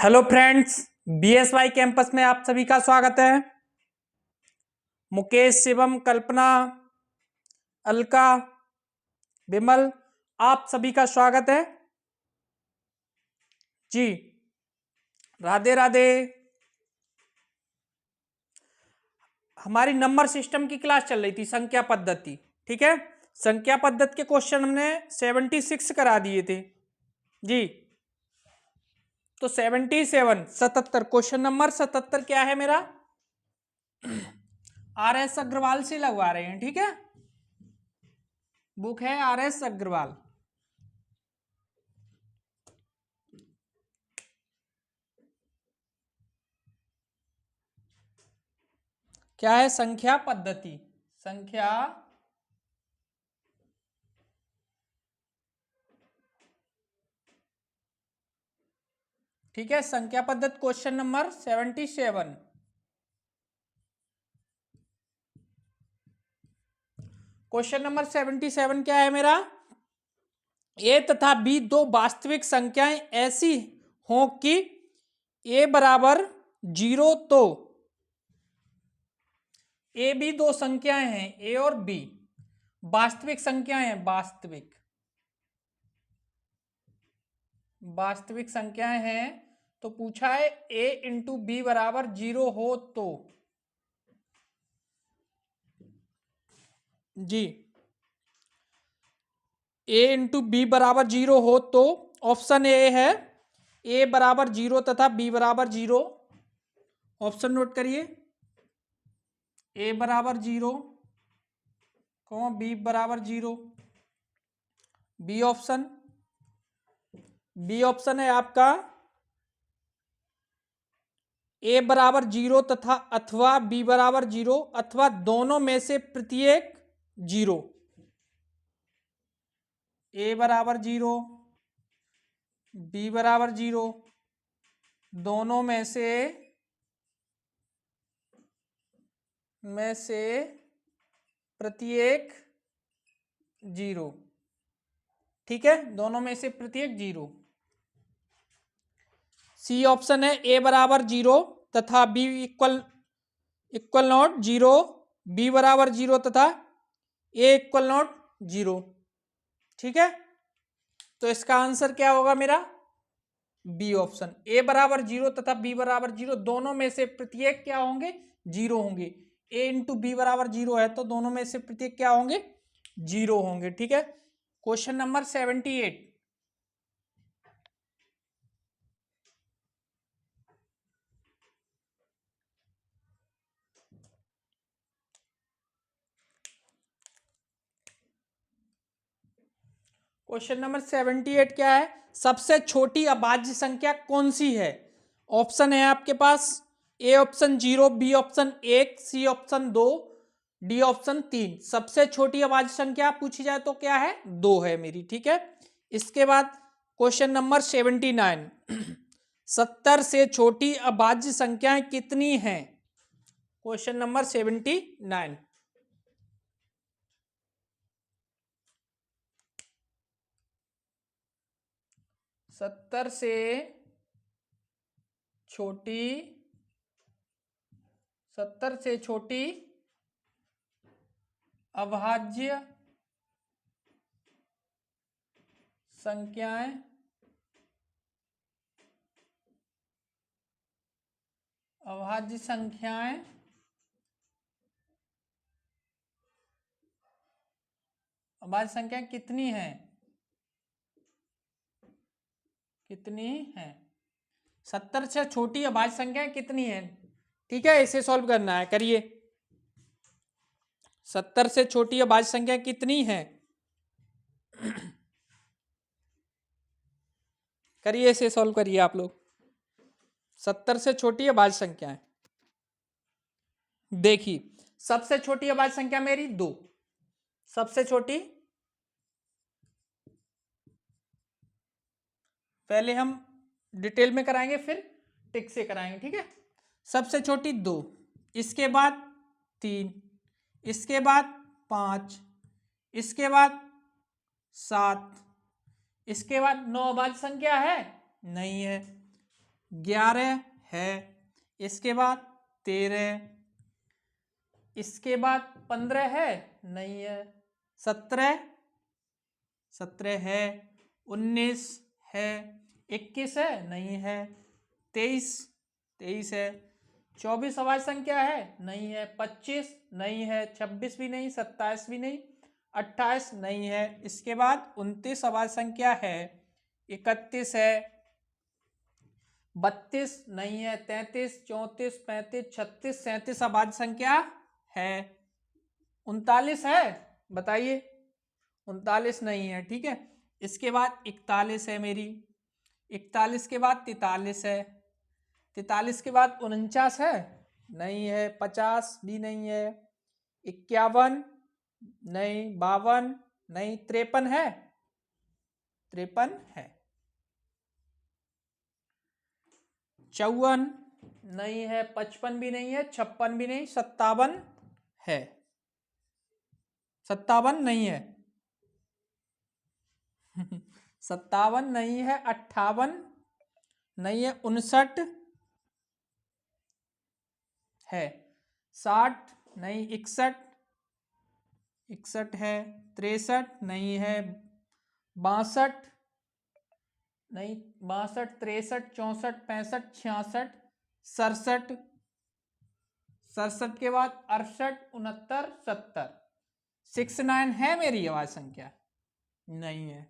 Hello friends, बीएसवाई campus में आप सभी का स्वागत है। मुकेश, शिवम, कल्पना, अलका, विमल, आप सभी का स्वागत है जी। राधे राधे। हमारी नंबर सिस्टम की क्लास चल रही थी, संख्या पद्धति। ठीक है, संख्या पद्धति के क्वेश्चन हमने 76 करा दिए थे जी। तो 77 क्वेश्चन नंबर 77 क्या है मेरा? RS अग्रवाल से लगवा रहे हैं। ठीक है, बुक है RS अग्रवाल। क्या है? संख्या पद्धति। संख्या ठीक है, संख्या पद्धति क्वेश्चन नंबर 77। क्वेश्चन नंबर 77 क्या है मेरा? ए तथा बी दो वास्तविक संख्याएं ऐसी हों कि ए बराबर 0 तो ए बी दो संख्याएं हैं, ए और बी वास्तविक संख्याएं हैं। वास्तविक संख्याएं हैं तो पूछा है ए इंटू बी बराबर 0 हो तो जी। ए इंटू बी बराबर 0 हो तो ऑप्शन ए है ए बराबर 0 तथा बी बराबर 0। ऑप्शन नोट करिए, ए बराबर 0 बी बराबर 0। बी ऑप्शन है आपका ए बराबर 0 तथा अथवा बी बराबर 0 अथवा दोनों में से प्रत्येक 0। ए बराबर 0, बी बराबर 0, दोनों में से प्रत्येक 0। ठीक है, दोनों में से प्रत्येक 0। सी ऑप्शन है ए बराबर 0 तथा बी इक्वल नॉट 0, बी बराबर 0 तथा ए इक्वल नॉट 0। ठीक है, तो इसका आंसर क्या होगा मेरा? B option. ए बराबर 0 तथा बी बराबर 0 दोनों में से प्रत्येक क्या होंगे? 0 होंगे। ए इंटू बी बराबर 0 है तो दोनों में से प्रत्येक क्या होंगे? 0 होंगे। ठीक है, क्वेश्चन नंबर 78। क्वेश्चन नंबर 78 क्या है? सबसे छोटी अभाज्य संख्या कौन सी है? ऑप्शन है आपके पास A option 0, B option 1, C option 2, D option 3। सबसे छोटी अभाज्य संख्या पूछी जाए तो क्या है? 2 है मेरी। ठीक है, इसके बाद क्वेश्चन नंबर 79। 70 से छोटी अभाज्य संख्याएं कितनी हैं? Question number 79। 70 से छोटी 70 से छोटी अभाज्य संख्याएं अभाज्य संख्याएं अभाज्य संख्याएं कितनी हैं? कितनी हैं? 70 से छोटी अभाज्य संख्याएं कितनी हैं? ठीक है, इसे सॉल्व करना है, करिए। 70 से छोटी अभाज्य संख्या कितनी है? करिए, इसे सॉल्व करिए आप लोग। 70 से छोटी अभाज्य संख्या है, देखिए सबसे छोटी अभाज्य संख्या मेरी 2। सबसे छोटी, पहले हम डिटेल में कराएंगे फिर टिक से कराएंगे। ठीक है, सबसे छोटी 2, इसके बाद 3, इसके बाद 5, इसके बाद 7, इसके बाद 9 अभाज्य संख्या है? नहीं है। 11 है, इसके बाद 13, इसके बाद 15 है, नहीं है, 17 है, 19 है, 21 है, नहीं है, 23 है, 24 अभाज्य संख्या है, नहीं है, 25 नहीं है, 26 भी नहीं, 27 भी नहीं, 28 नहीं है, इसके बाद 29 अभाज्य संख्या है, 31 है, 32 नहीं है, 33, 34, 35, 36, 37 अभाज्य संख्या है, 39 है, बताइए, 39 नहीं है, ठीक है। इसके बाद 41 है मेरी, 41 के बाद 43 है, 43 के बाद 49 है, नहीं है, 50 भी नहीं है, 51 नहीं, 52 नहीं, 53 है, 53 है, 54 नहीं है, 55 भी नहीं है, 56 भी नहीं, 57 है, 57 नहीं है 57 नहीं है, 58 नहीं है, 59 है, 60 नहीं, 61 है, 63 नहीं है, 62 नहीं, 62, 63, 64, 65, 66, 67, 67 के बाद 68, 69, 70, 69 है मेरी आवाज संख्या, नहीं है,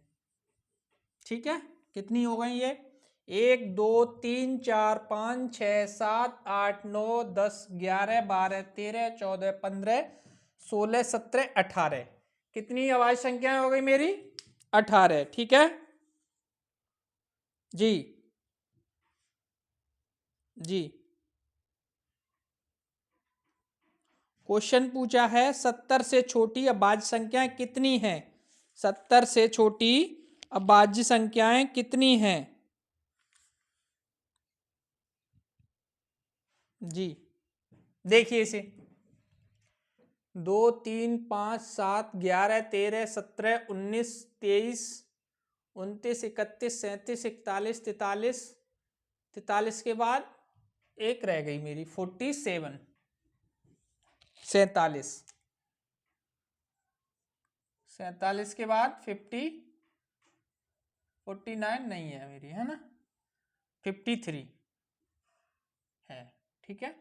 ठीक है। कितनी हो गई ये? 1 2 3 4 5 6 7 8 9 10 11 12 13 14 15 16 17 18, कितनी आवाज संख्याएं हो गई मेरी? 18, ठीक है जी जी। क्वेश्चन पूछा है 70 से छोटी अभाज्य संख्याएं कितनी हैं? 70 से छोटी अभाज्य संख्याएं कितनी हैं? जी देखिए इसे, 2 3 5 7 11 13 17 19 23 29 31 37 41 43, 43 के बाद एक रह गई मेरी 47, 47 के बाद 49 नहीं है मेरी, है ना, 53 है, ठीक है।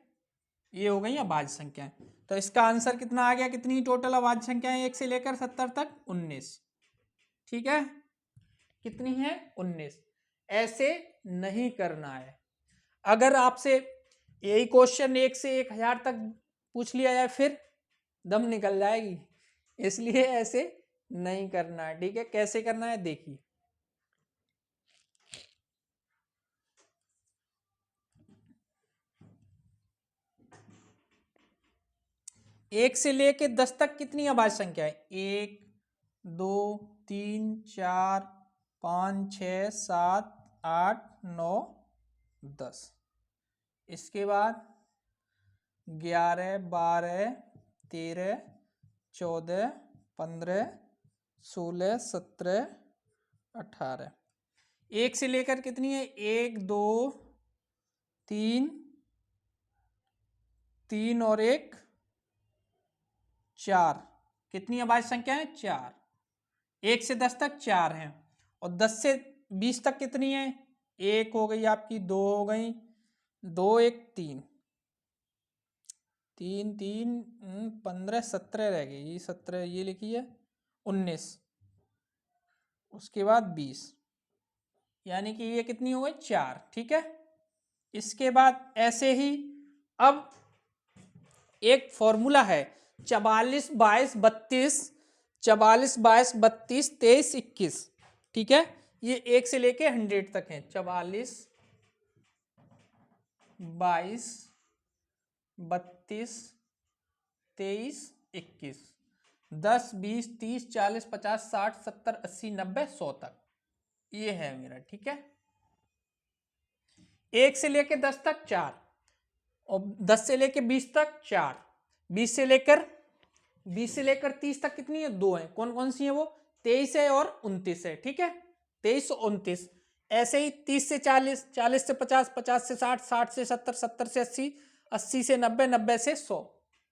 ये हो गई अभाज्य संख्याएं। तो इसका आंसर कितना आ गया? कितनी टोटल अभाज्य संख्याएं 1 से लेकर 70 तक? 19, ठीक है। कितनी है? 19। ऐसे नहीं करना है। अगर आपसे यही क्वेश्चन 1 से 1000 तक पूछ लिया जाए फिर दम निकल जाएगी, इसलिए ऐसे नहीं करना है, ठीक है। कैसे करना है देखिए, 1 से लेके 10 तक कितनी अभाज्य संख्या है? 1 2 3 4 5 6 7 8 9 10, इसके बाद 11 12 13 14 15 16 17 18, 1 से लेकर कितनी है? 1 2 3 3 और 1 4, कितनी अभाज्य संख्या है? 4। 1 से 10 तक 4 हैं, और 10 से 20 तक कितनी है? 1 हो गई आपकी, 2 हो गई, 2 1 3 3 3 15 17 रह गई, 17 ये लिखी है, 19, उसके बाद 20, यानी कि ये कितनी हो गई? 4, ठीक है। इसके बाद ऐसे ही अब एक फॉर्मूला है 44 22 32, 44 22 32 23 21, ठीक है। ये 1 से लेके 100 तक है, 44 22 32 23 21, 10 20 30 40 50 60 70 80 90 100 तक, ये है मेरा, ठीक है। 1 से लेके 10 तक 4, और 10 से लेके 20 तक 4, 20 से लेकर 30 तक कितनी है? 2 है। कौन कौन सी है वो? 23 है और 29 है, ठीक है। 23 और 29, ऐसे ही 30 से 40, 40 से 50, 50 से 60, 60 से 70, 70 से 80, 80 से 90, 90 से 100।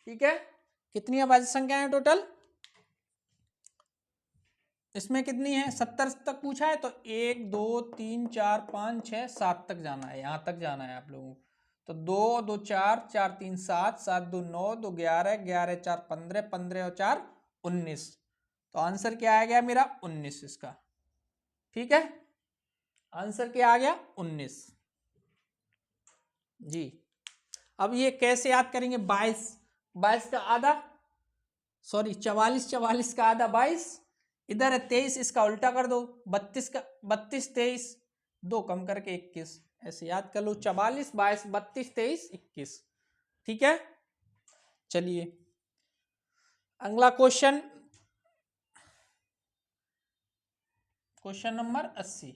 ठीक है, कितनी अभाज्य संख्याएं हैं टोटल? इसमें कितनी है? 70 तक पूछा है तो 1 2 3 4 5 6 7 तक जाना है, यहां तक जाना है आप लोगों को। तो 2 2 4, 4 3 7, 7 2 9, 2 11, 11 4 15, 15 और 4 19। तो आंसर क्या आ गया मेरा? 19 इसका। ठीक है, आंसर क्या आ गया? 19 जी। अब ये कैसे याद करेंगे? 22, 22 का आधा, सॉरी 44, 44 का आधा 22, इधर है 23, इसका उल्टा कर दो, 32 का 32, 23, 2 कम करके 21, ऐसे याद कर लो। 44, 22, 32, 23, 21। ठीक है, चलिए अगला question, question number 80।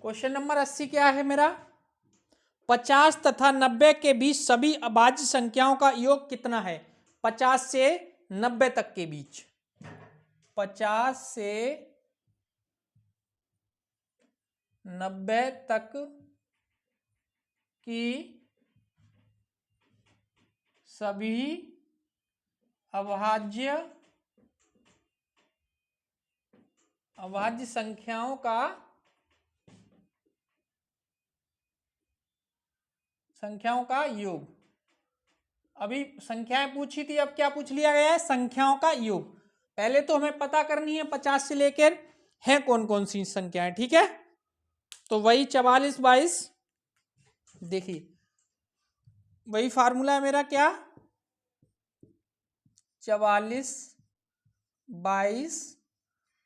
Question number 80 क्या है मेरा? 50 तथा 90 के बीच सभी अभाज्य संख्याओं का योग कितना है? 50 से 90 तक के बीच, 50 से 90 तक की सभी अभाज्य संख्याओं का योग। अभी संख्याएं पूछी थी, अब क्या पूछ लिया गया है? संख्याओं का योग। पहले तो हमें पता करनी है 50 से लेकर है कौन कौन सी संख्याएं। ठीक है, तो वही 44, 22, देखिए वही फार्मूला है मेरा, क्या? 44, 22,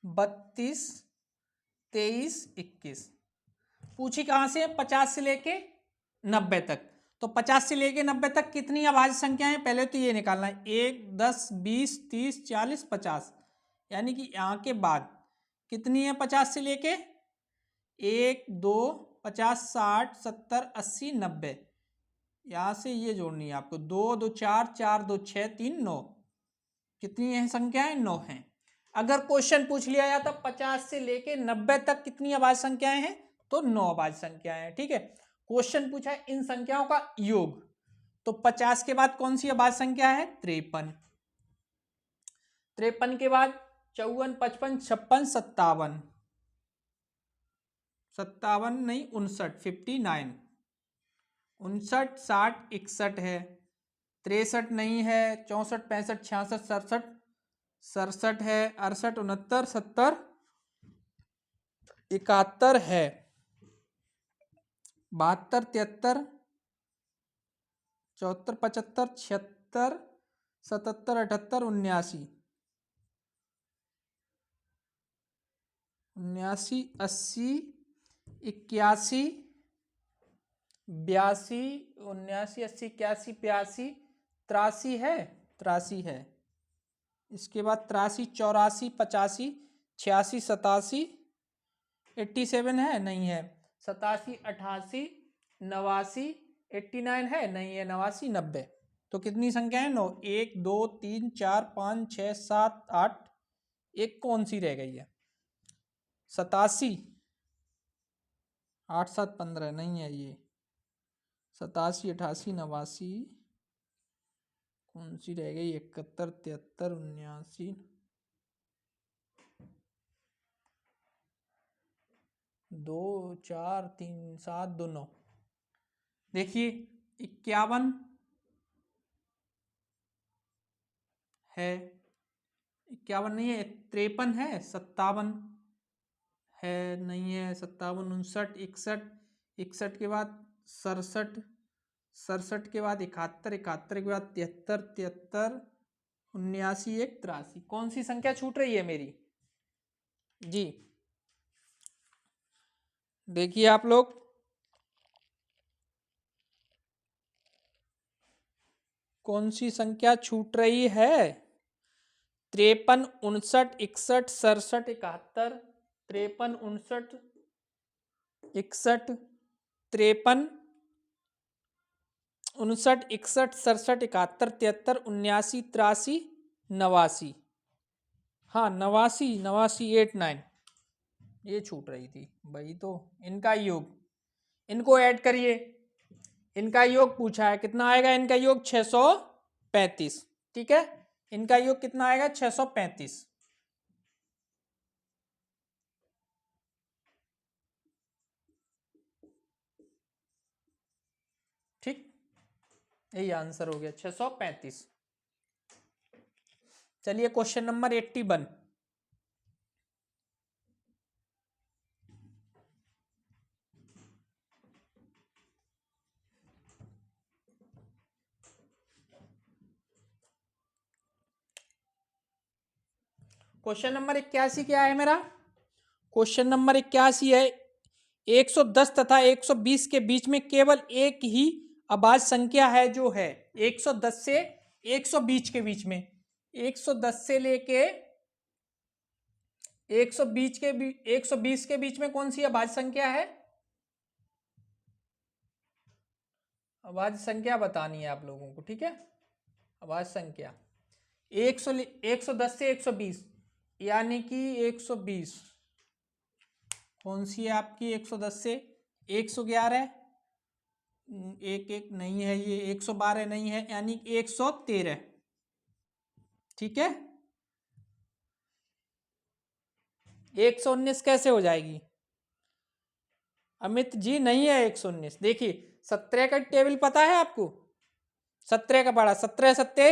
32, 23, 21। पूछी कहां से? 50 से लेके 90 तक। तो 50 से लेके 90 तक कितनी अभाज्य संख्या है? पहले तो ये निकालना है, 1 10 20 30 40 50, यानी कि यहाँ के बाद कितनी है 50 से लेके? 1 2 50 60 70 80 90, यहाँ से ये जोड़नी है आपको, 2 2 4 4 2 6 3 9। कितनी है संख्याएं? 9 हैं। अगर क्वेश्चन पूछ लिया जाता 50 से लेके 90 तक कितनी अभाज्य संख्याएं हैं, तो 9 अभाज्य संख्याएं हैं। ठीक है, क्वेश्चन पूछा है इन संख्याओं का योग, तो 50 के बाद कौन सी अभाज्य संख्या है? 53। 53 के बाद 54 55 56 57, 57 नहीं 59, 59, 59 60 61 है, 63 नहीं है, 64 65 66 67, 67 है, 68 69 70 71 है, 72 73 74 75 76 77 78 79, 79 80 81 82, 79 80 81 82, 83 है, 83 है। इसके बाद 83 84 85 86 87, 87 है, नहीं है, 87 88 89, 89 है, नहीं है, 89 90। तो कितनी संख्या है? 9। 1 2 3 4 5 6 7 8, एक कौन सी रह गई है? 87, 8 7 15 नहीं है ये, 87 88 89, कौन सी रह गई? 71 73 79, 2 4 3 7 2 9। देखिए 51 है, 51 नहीं है, 53 है, 57 है, नहीं है, 57 59 61, 61 के बाद 67, 67 के बाद 71, 71 के बाद 73, 73 79 1 83। कौन सी संख्या छूट रही है मेरी? जी देखिए आप लोग, कौन सी संख्या छूट रही है? 53 59 61 67 71, 53 59 61 53, 59, 61, 67, 71, 73, 79, 83, 89। हाँ 89, 89, 89 ये छूट रही थी भाई। तो इनका योग, इनको ऐड करिए। इनका योग पूछा है, कितना आएगा इनका योग? 635। ठीक है, इनका योग कितना आएगा? 635। ठीक, यही आंसर हो गया 635। चलिए क्वेश्चन नंबर 81। क्वेश्चन नंबर 81 क्या है मेरा? क्वेश्चन नंबर 81 है, 110 तथा 120 के बीच में केवल एक ही अभाज्य संख्या है जो है 110 से 120 के बीच में। 110 से लेके 120 के 120 के बीच में कौन सी अभाज्य संख्या है? अभाज्य संख्या बतानी है आप लोगों को। ठीक है, अभाज्य संख्या 110 से 120 यानी कि 120 कौन सी है आपकी? 110 से 111, एक एक नहीं है ये, 112 नहीं है, यानी 113। ठीक है, 119 कैसे हो जाएगी अमित जी? नहीं है 119। देखिए 17 का टेबल पता है आपको? 17 का पढ़ा, 17 सत्ते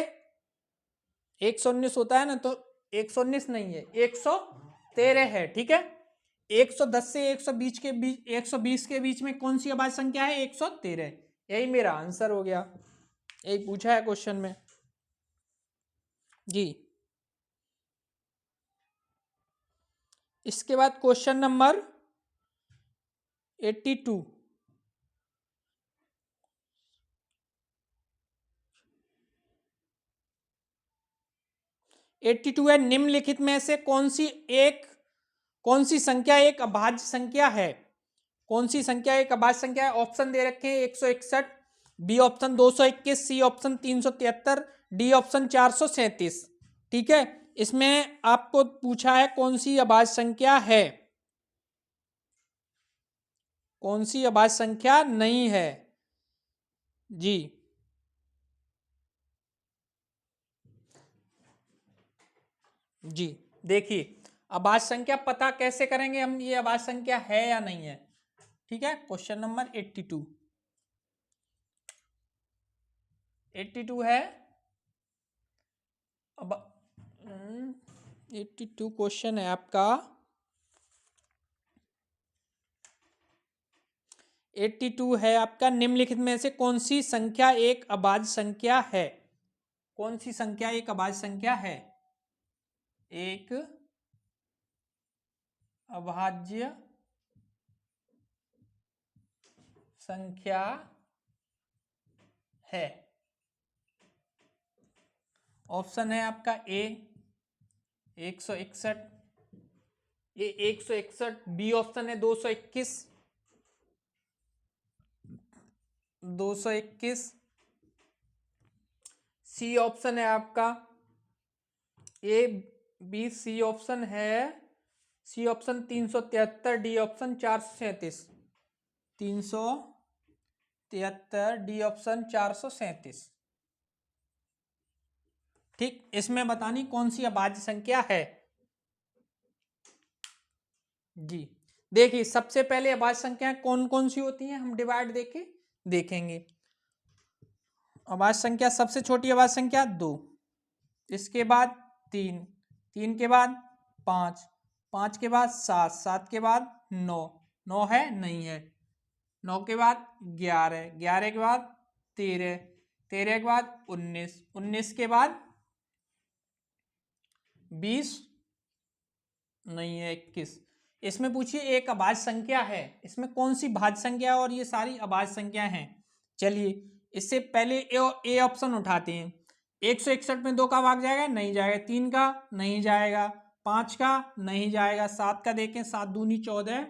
119 होता है ना, तो 119 नहीं है, 113 है। ठीक है, 110 से 120 के बीच, 120 के बीच में कौन सी अभाज्य संख्या है? 113। यही मेरा आंसर हो गया, यही पूछा है क्वेश्चन में जी। इसके बाद क्वेश्चन नंबर 82। 82 है, निम्नलिखित में से कौन सी संख्या एक अभाज्य संख्या है? कौन सी संख्या एक अभाज्य संख्या है? ऑप्शन दे रखे हैं 161, B option 221, C option 373, D option 437। ठीक है, इसमें आपको पूछा है कौन सी अभाज्य संख्या है, कौन सी अभाज्य संख्या नहीं है जी। जी देखिए, अभाज्य संख्या पता कैसे करेंगे हम, ये अभाज्य संख्या है या नहीं है। ठीक है, क्वेश्चन नंबर 82 है। अब 82 क्वेश्चन है आपका। 82 है आपका, निम्नलिखित में से कौन सी संख्या एक अभाज्य संख्या है? कौन सी संख्या एक अभाज्य संख्या है? एक अभाज्य संख्या है। ऑप्शन है आपका ए 161, ये 161, बी ऑप्शन है 221, 221, सी ऑप्शन है आपका ए बी, सी ऑप्शन है, C option 373, D option 437, 373, D option 437। ठीक, इसमें बतानी कौन सी अभाज्य संख्या है जी। देखिए सबसे पहले अभाज्य संख्या कौन कौन सी होती हैं, हम डिवाइड देके देखेंगे। अभाज्य संख्या सबसे छोटी अभाज्य संख्या 2, इसके बाद 3, 3 के बाद 5, 5 के बाद 7, 7 के बाद 9, 9 है नहीं है, 9 के बाद 11, 11 के बाद 13, 13 के बाद 19, 19 के बाद 20 नहीं है, 21। इसमें पूछिए एक अभाज्य संख्या है, इसमें कौन सी भाज्य संख्या है, और ये सारी अभाज्य संख्या हैं। चलिए इससे पहले ए ऑप्शन उठाते हैं। 161 में 2 का भाग जाएगा? नहीं जाएगा। 3 का नहीं जाएगा, 5 का नहीं जाएगा, 7 का देखें, 7 दूनी 14,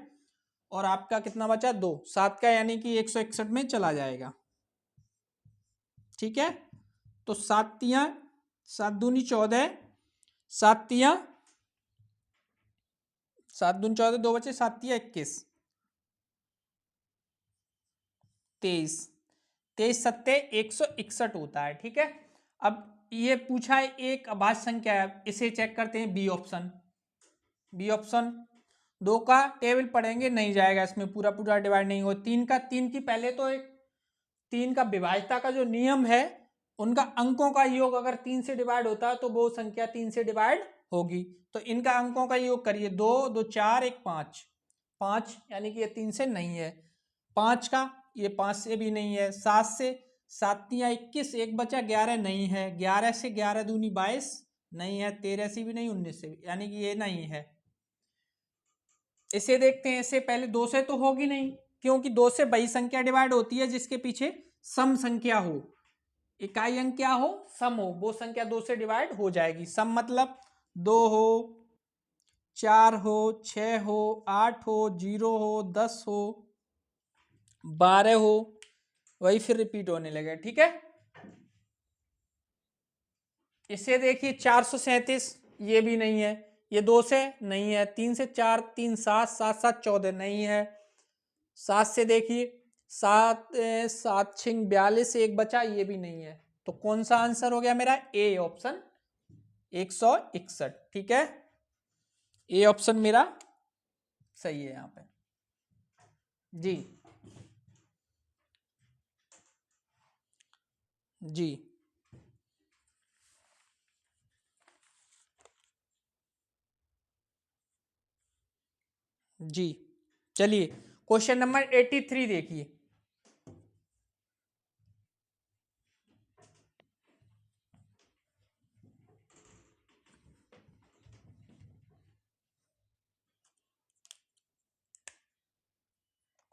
और आपका कितना बचा 2, 7 का यानी कि 161 में चला जाएगा। ठीक है, तो 7 तियां 7 दूनी 14, 7 तियां 7 दूनी 14, 2 बचे, 7 तियां 21, 23, 23 सत्ते 161 होता है। ठीक है, अब ये पूछा है एक अभाज्य संख्या है, इसे चेक करते हैं बी ऑप्शन। बी ऑप्शन 2 का टेबल पढ़ेंगे नहीं जाएगा, इसमें पूरा पूरा डिवाइड नहीं हो। 3 का 3 की पहले तो एक 3 का विभाज्यता का जो नियम है, उनका अंकों का योग अगर 3 से डिवाइड होता है तो वो संख्या 3 से डिवाइड होगी। तो इनका अंकों का योग करिए, 2 2 4 1 5, 5 यानी कि ये 3 से नहीं है। 5 का ये 5 से भी नहीं है। 7 से 7 तियां 21, एक बचा 11 नहीं है। 11 से 11 दूनी 22 नहीं है। 13 से भी नहीं, 19 से भी, यानी कि ये नहीं है। इसे देखते हैं, इससे पहले 2 से तो होगी नहीं, क्योंकि 2 से बड़ी संख्या डिवाइड होती है जिसके पीछे सम संख्या हो, इकाई अंक क्या हो, सम हो, वो संख्या 2 से डिवाइड हो जाएगी। सम मतलब 2 हो, 4 हो, 6 हो, 8 हो, 0 हो, 10 हो, 12 हो, वही फिर रिपीट होने लगे। ठीक है, इसे देखिए 437, ये भी नहीं है। ये 2 से नहीं है। 3 से 4 3 7 7 7 14 नहीं है। 7 से देखिए 7 7 6 42, एक बचा, ये भी नहीं है। तो कौन सा आंसर हो गया मेरा, ए ऑप्शन 161। ठीक है, ए ऑप्शन मेरा सही है यहाँ पे। जी जी जी, चलिए क्वेश्चन नंबर 83 देखिए।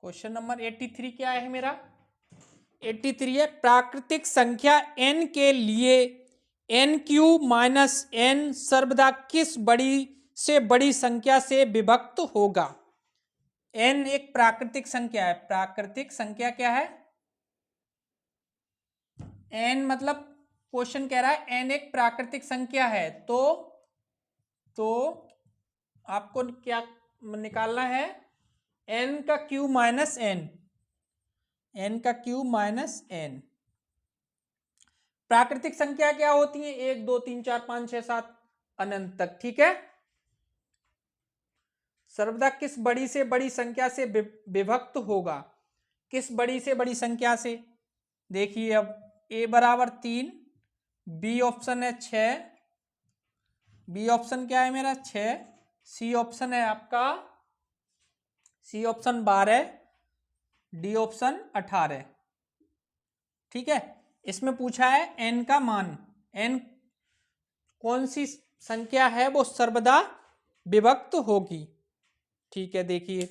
क्वेश्चन नंबर 83 क्या है मेरा, 83 है, प्राकृतिक संख्या n के लिए n³ - n सर्वदा किस बड़ी से बड़ी संख्या से विभक्त होगा। n एक प्राकृतिक संख्या है। प्राकृतिक संख्या क्या है, n मतलब क्वेश्चन कह रहा है n एक प्राकृतिक संख्या है, तो आपको क्या निकालना है, n का क्यूब माइनस n, n का क्यूब माइनस n। प्राकृतिक संख्या क्या होती है, 1 2 3 4 5 6 7 अनंत तक। ठीक है, सर्वदा किस बड़ी से बड़ी संख्या से विभक्त होगा, किस बड़ी से बड़ी संख्या से। देखिए अब a बराबर 3, बी ऑप्शन है 6, बी ऑप्शन क्या है मेरा 6, सी ऑप्शन है आपका, सी ऑप्शन 12, डी ऑप्शन 18। ठीक है, इसमें पूछा है n का मान, n कौन सी संख्या है वो सर्वदा विभक्त होगी। ठीक है, देखिए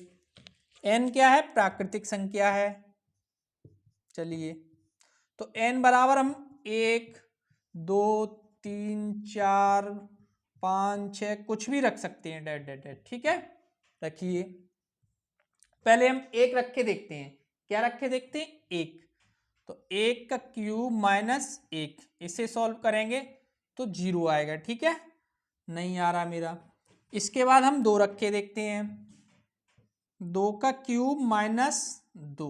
n क्या है, प्राकृतिक संख्या है। चलिए, तो n बराबर हम 1 2 3 4 5 6 कुछ भी रख सकते हैं, डेट डेट डेट। ठीक है, रखिए, पहले हम 1 रख के देखते हैं। क्या रख के देखते हैं, 1। तो 1 का क्यूब माइनस 1, इसे सॉल्व करेंगे तो 0 आएगा। ठीक है, नहीं आ रहा मेरा। इसके बाद हम 2 रख के देखते हैं, 2 का क्यूब माइनस 2,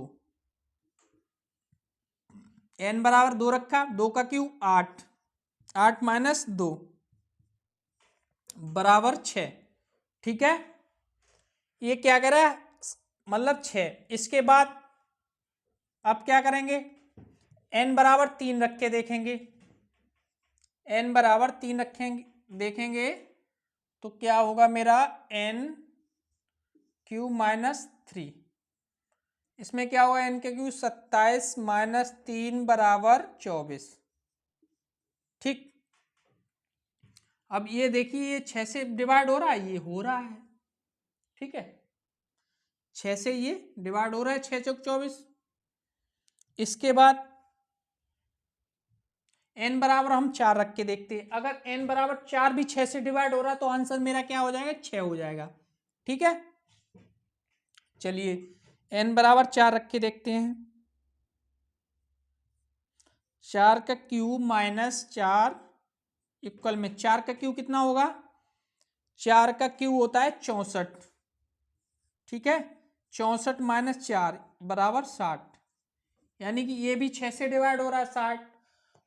n बराबर 2 रखा, 2 का क्यूब 8, 8 माइनस 2 बराबर 6। ठीक है, ये क्या कह रहा है, मतलब 6। इसके बाद अब क्या करेंगे, n बराबर 3 रख के देखेंगे, n बराबर 3 रखेंगे देखेंगे तो क्या होगा मेरा, n क्यूब माइनस 3। इसमें क्या होगा, n के क्यूब 27 माइनस 3 बराबर 24। ठीक, अब ये देखिए, ये 6 से डिवाइड हो रहा है, ये हो रहा है। ठीक है, 6 से ये डिवाइड हो रहा है, 6 चौक 24। इसके बाद n बराबर हम 4 रख के देखते हैं, अगर n बराबर 4 भी 6 से डिवाइड हो रहा है तो आंसर मेरा क्या हो जाएगा, 6 हो जाएगा। ठीक है, चलिए n बराबर 4 रख के देखते हैं। 4 का क्यूब माइनस 4 इक्वल में 4 का क्यूब कितना होगा? 4 का क्यूब होता है 64, ठीक है। 64 माइनस 4 बराबर 60, यानी कि ये भी 6 से डिवाइड हो रहा है 60।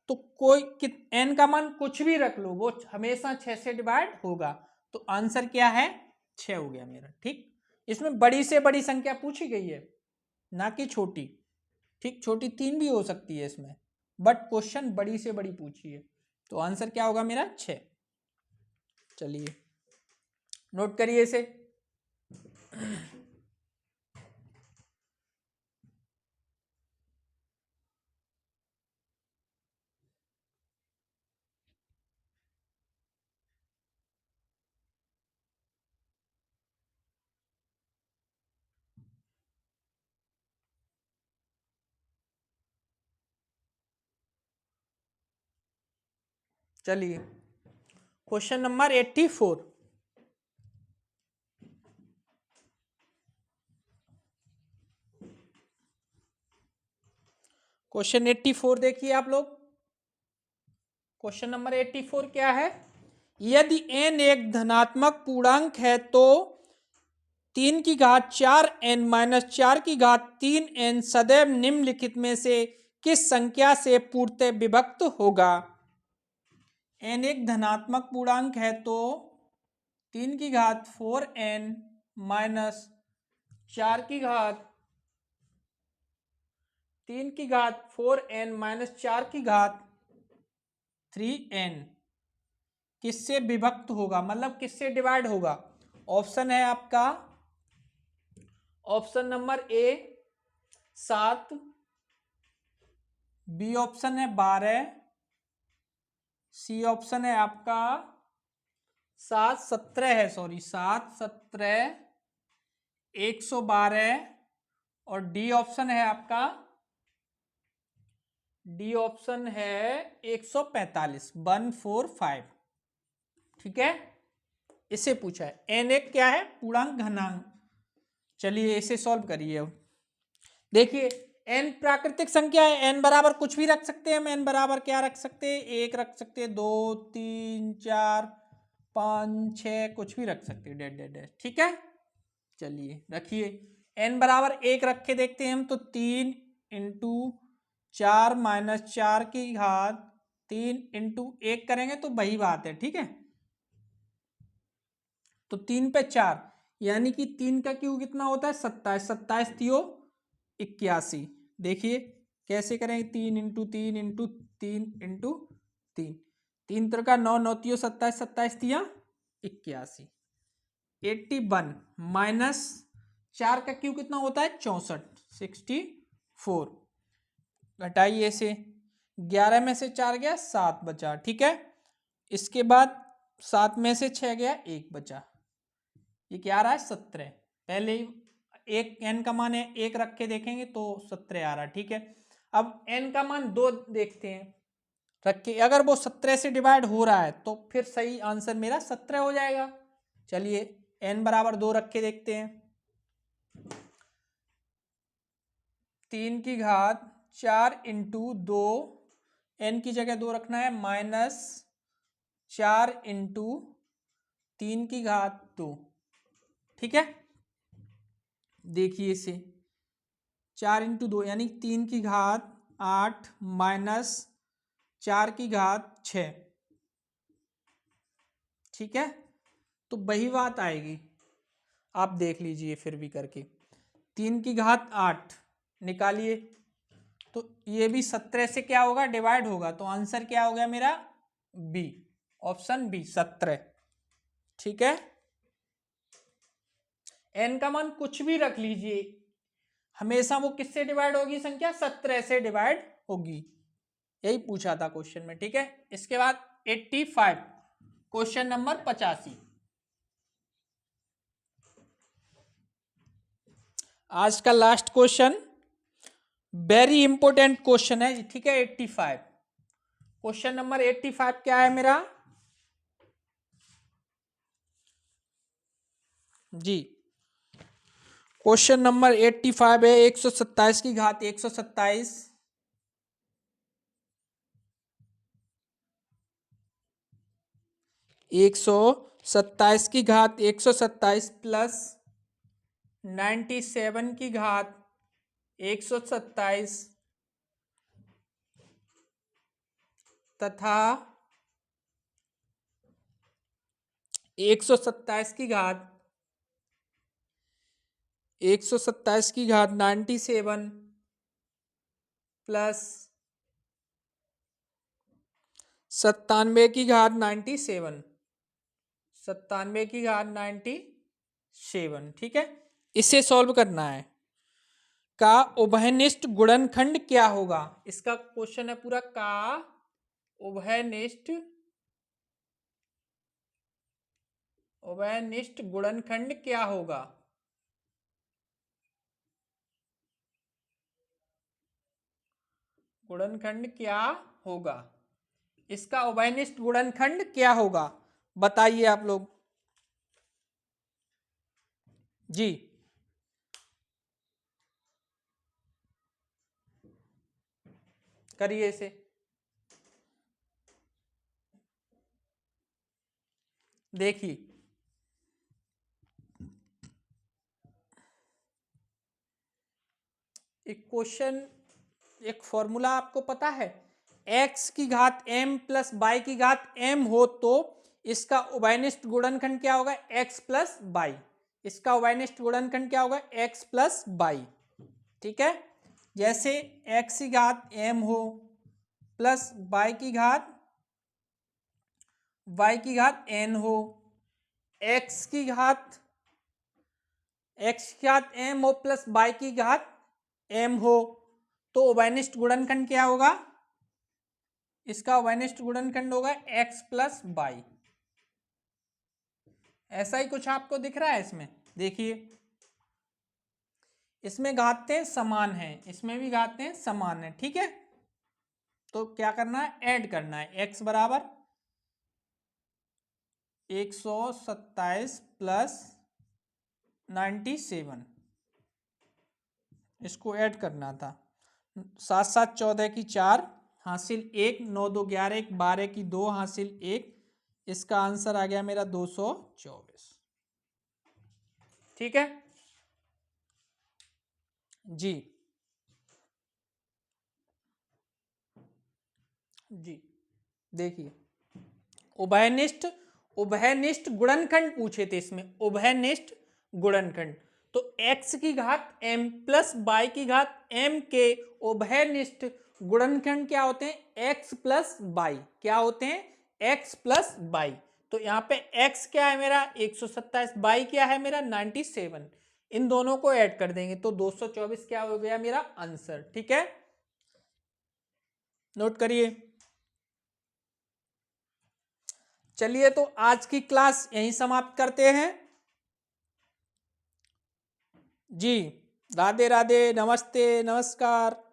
तो कोई n का मान कुछ भी रख लो, वो हमेशा 6 से डिवाइड होगा। तो आंसर क्या है? 6 हो गया मेरा, ठीक। इसमें बड़ी से बड़ी संख्या पूछी गई है, ना कि छोटी, ठीक। छोटी 3 भी हो सकती है इसमें, बट क्वेश्चन बड़ी से बड़ी पूछी है। तो आंसर क्या होगा मेरा? 6। चलिए नोट करिए इसे। चलिए क्वेश्चन नंबर 84। क्वेश्चन 84 देखिए आप लोग। क्वेश्चन नंबर 84 क्या है? यदि n एक धनात्मक पूर्णांक है तो 3 की घात 4n माइनस 4 की घात 3n सदैव निम्नलिखित में से किस संख्या से पूर्णतः विभक्त होगा? n एक धनात्मक पूर्णांक है तो 3 की घात 4n माइनस 4 की घात 3 की घात 4n माइनस 4 की घात 3n किससे विभक्त होगा, मतलब किससे डिवाइड होगा? ऑप्शन है आपका, option number A 7, B option है 12, सी ऑप्शन है आपका 7 17 है, सॉरी 7 17 112, और डी ऑप्शन है आपका, डी ऑप्शन है 145 145, ठीक है। इसे पूछा है एन एक क्या है? पूर्णांक घनांक। चलिए इसे सॉल्व करिए। अब देखिए एन प्राकृतिक संख्या है, एन बराबर कुछ भी रख सकते हैं हम। एन बराबर क्या रख सकते हैं? 1 रख सकते हैं, 2 3 4 5 6, कुछ भी रख सकते हैं, डेड डेड डेड, ठीक है। चलिए रखिए, एन बराबर 1 रख के देखते हैं हम। तो 3 इंटू 4 माइनस 4 की घात 3 इंटू 1 करेंगे तो वही बात है, ठीक है। तो 3 पे 4, यानी कि 3 का क्यूब कितना होता है? 27, 27 तियो 81। देखिए कैसे करेंगे? 3 इंटू 3 इंटू 3 इंटू 3, 3 त्रिका 9, 9 तियो 27, 27 तिया 81, 81 माइनस 4 का क्यूब कितना होता है? 64, 64। घटाइए से, 11 में से 4 गया 7 बचा, ठीक है। इसके बाद 7 में से 6 गया 1 बचा, ये क्या आ रहा है? 17। पहले ही एक n का मान है, 1 रख के देखेंगे तो 17 आ रहा है, ठीक है। अब n का मान 2 देखते हैं रख के, अगर वो 17 से डिवाइड हो रहा है तो फिर सही आंसर मेरा 17 हो जाएगा। चलिए n बराबर 2 रख के देखते हैं। 3 की घात 4 इंटू 2, n की जगह 2 रखना है, माइनस 4 इंटू 3 की घात 2, ठीक है। देखिए इसे, 4 इंटू 2 यानी 3 की घात 8 माइनस 4 की घात 6, ठीक है। तो वही बात आएगी, आप देख लीजिए फिर भी करके। 3 की घात 8 निकालिए तो ये भी 17 से क्या होगा? डिवाइड होगा। तो आंसर क्या हो गया मेरा? बी, ऑप्शन बी 17, ठीक है। एन का मान कुछ भी रख लीजिए, हमेशा वो किससे डिवाइड होगी? संख्या 17 से डिवाइड होगी। यही पूछा था क्वेश्चन में, ठीक है। इसके बाद 85, क्वेश्चन नंबर 85। आज का last question, very important question है, ठीक है। 85, क्वेश्चन नंबर 85 क्या है मेरा जी? क्वेश्चन नंबर 85 है 127 की घात 127 127 की घात 127 प्लस 97 की घात 127 तथा 127 की घात 97 प्लस 97 की घात 97 ठीक है। इसे सॉल्व करना है। का उभयनिष्ठ गुणनखंड क्या होगा, इसका क्वेश्चन है पूरा। का उभयनिष्ठ गुणनखंड क्या होगा। गुणनखंड क्या होगा, इसका उभयनिष्ठ गुणनखंड क्या होगा, बताइए आप लोग जी। करिए इसे। देखिए एक क्वेश्चन, एक फॉर्मूला आपको पता है, x की घात m प्लस y की घात m हो तो इसका उभयनिष्ठ गुणनखंड क्या होगा, x प्लस y। इसका उभयनिष्ठ गुणनखंड क्या होगा, x प्लस y। ठीक है, जैसे x की घात m हो प्लस y की घात n हो, x की घात m हो प्लस y की घात m हो, तो उभयनिष्ठ गुणनखंड क्या होगा, इसका उभयनिष्ठ गुणनखंड होगा x प्लस y। ऐसा ही कुछ आपको दिख रहा है इसमें, देखिए इसमें घातें समान हैं, इसमें भी घातें समान हैं। ठीक है, तो क्या करना है, ऐड करना है। x बराबर 127 प्लस 97, इसको ऐड करना था। 7 7 14 की 4 हासिल 1, 9 2 11 1 12 की 2 हासिल 1, इसका आंसर आ गया मेरा 224। ठीक है जी। जी देखिए, उभयनिष्ठ उभयनिष्ठ गुणनखंड पूछे थे इसमें, उभयनिष्ठ गुणनखंड। तो x की घात m प्लस y की घात m के उभयनिष्ठ गुणनखंड क्या होते हैं, x प्लस y। क्या होते हैं, x प्लस y। तो यहाँ पे x क्या है मेरा 127, y क्या है मेरा 97, इन दोनों को ऐड कर देंगे तो 224 क्या हो गया मेरा आंसर। ठीक है, नोट करिए। चलिए तो आज की क्लास यहीं समाप्त करते हैं जी। राधे राधे, नमस्ते, नमस्कार।